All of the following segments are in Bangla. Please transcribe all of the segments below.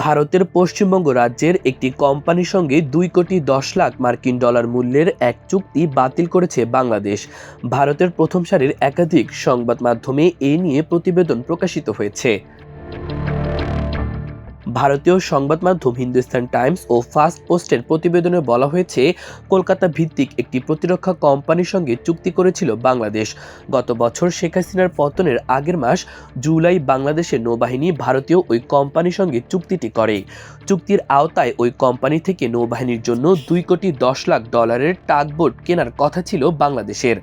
ভারতের পশ্চিমবঙ্গ রাজ্যের একটি কোম্পানির সঙ্গে 2,10,00,000 মার্কিন ডলার মূল্যের এক চুক্তি বাতিল করেছে বাংলাদেশ। ভারতের প্রথম সারির একাধিক সংবাদ মাধ্যমে এ নিয়ে প্রতিবেদন প্রকাশিত হয়েছে। ভারতীয় সংবাদ মাধ্যম হিন্দুস্তান টাইমস ও ফার্স্ট পোস্টের প্রতিবেদনে বলা হয়েছে, কলকাতা ভিত্তিক একটি প্রতিরক্ষা কোম্পানির সঙ্গে চুক্তি করেছিল বাংলাদেশ। গত বছর শেখ হাসিনার পতনের আগের মাস জুলাই বাংলাদেশের নৌবাহিনী ভারতীয় ওই কোম্পানির সঙ্গে চুক্তিটি করে। চুক্তির আওতায় ওই কোম্পানি থেকে নৌবাহিনীর জন্য 2,10,00,000 ডলারের টাগবোট কেনার কথা ছিল বাংলাদেশের।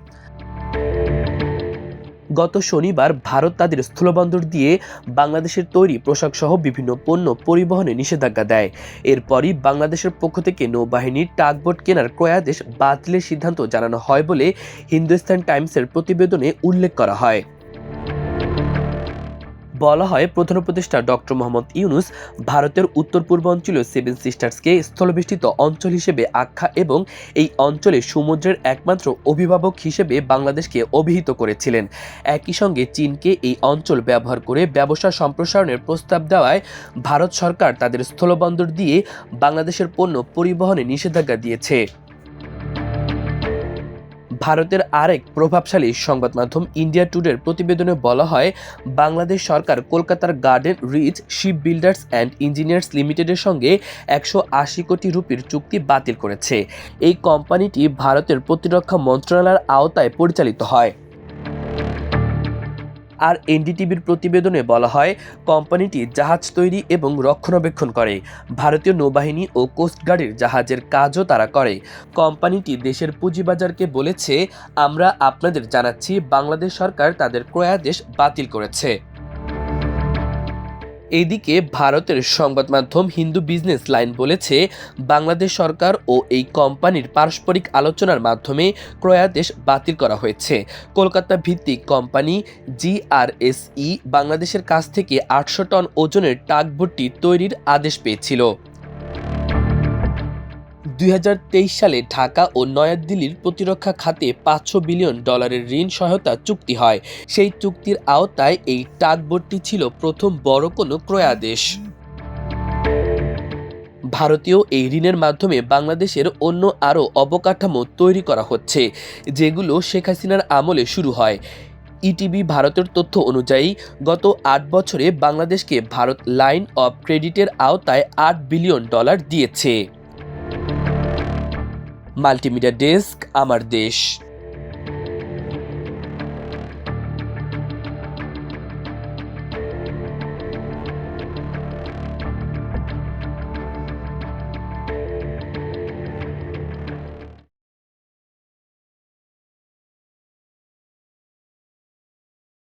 গত শনিবার ভারত তাদের স্থলবন্দর দিয়ে বাংলাদেশের তৈরি পোশাকসহ বিভিন্ন পণ্য পরিবহনে নিষেধাজ্ঞা দেয়। এরপরই বাংলাদেশের পক্ষ থেকে নৌবাহিনীর টাগবোট কেনার ক্রয়াদেশ বাতিলের সিদ্ধান্ত জানানো হয় বলে হিন্দুস্তান টাইমসের প্রতিবেদনে উল্লেখ করা হয়। বলা হয়, প্রধান উপদেষ্টা ডক্টর মোহাম্মদ ইউনূস ভারতের উত্তর পূর্বাঞ্চলীয় সেভেন সিস্টার্সকে স্থলবেষ্টিত অঞ্চল হিসেবে আখ্যা এবং এই অঞ্চলে সমুদ্রের একমাত্র অভিভাবক হিসেবে বাংলাদেশকে অভিহিত করেছিলেন। একই সঙ্গে চীনকে এই অঞ্চল ব্যবহার করে ব্যবসা সম্প্রসারণের প্রস্তাব দেওয়ায় ভারত সরকার তাদের স্থলবন্দর দিয়ে বাংলাদেশের পণ্য পরিবহনে নিষেধাজ্ঞা দিয়েছে। ভারতের আরেক প্রভাবশালী সংবাদ মাধ্যম ইন্ডিয়া টুডের প্রতিবেদনে বলা হয়, বাংলাদেশ সরকার কলকাতার Garden Reach Shipbuilders and engineers লিমিটেডের সঙ্গে 180 কোটি রুপির চুক্তি বাতিল করেছে। এই কোম্পানিটি ভারতের প্রতিরক্ষা মন্ত্রণালয়ের আওতায় পরিচালিত হয়। আর এনডিটিভির প্রতিবেদনে বলা হয়, কোম্পানিটি জাহাজ তৈরি এবং রক্ষণাবেক্ষণ করে। ভারতীয় নৌবাহিনী ও কোস্টগার্ডের জাহাজের কাজও তারা করে। কোম্পানিটি দেশের পুঁজিবাজারকে বলেছে, আমরা আপনাদের জানাচ্ছি বাংলাদেশ সরকার তাদের ক্রয়াদেশ বাতিল করেছে। এদিকে ভারতের সংবাদ মাধ্যম হিন্দু বিজনেস লাইন বলেছে, বাংলাদেশ সরকার ও এই কোম্পানির পারস্পরিক আলোচনার মাধ্যমে ক্রয়াদেশ বাতিল করা হয়েছে। কলকাতা ভিত্তিক কোম্পানি জিআরএসই বাংলাদেশের কাছ থেকে 800 টন ওজনের টাগবোটটি তৈরির আদেশ পেয়েছিল। 2023 সালে ঢাকা ও নয়াদিল্লির প্রতিরক্ষা খাতে 500 বিলিয়ন ডলারের ঋণ সহায়তা চুক্তি হয়। সেই চুক্তির আওতায় এই টাগবোটটি ছিল প্রথম বড় কোনো ক্রয়াদেশ। ভারতীয় এই ঋণের মাধ্যমে বাংলাদেশের অন্য আরও অবকাঠামো তৈরি করা হচ্ছে, যেগুলো শেখ হাসিনার আমলে শুরু হয়। ইটিভি ভারতের তথ্য অনুযায়ী গত 8 বছরে বাংলাদেশকে ভারত লাইন অফ ক্রেডিটের আওতায় 8 বিলিয়ন ডলার দিয়েছে। মাল্টিমিডিয়া ডেস্ক, আমার দেশ।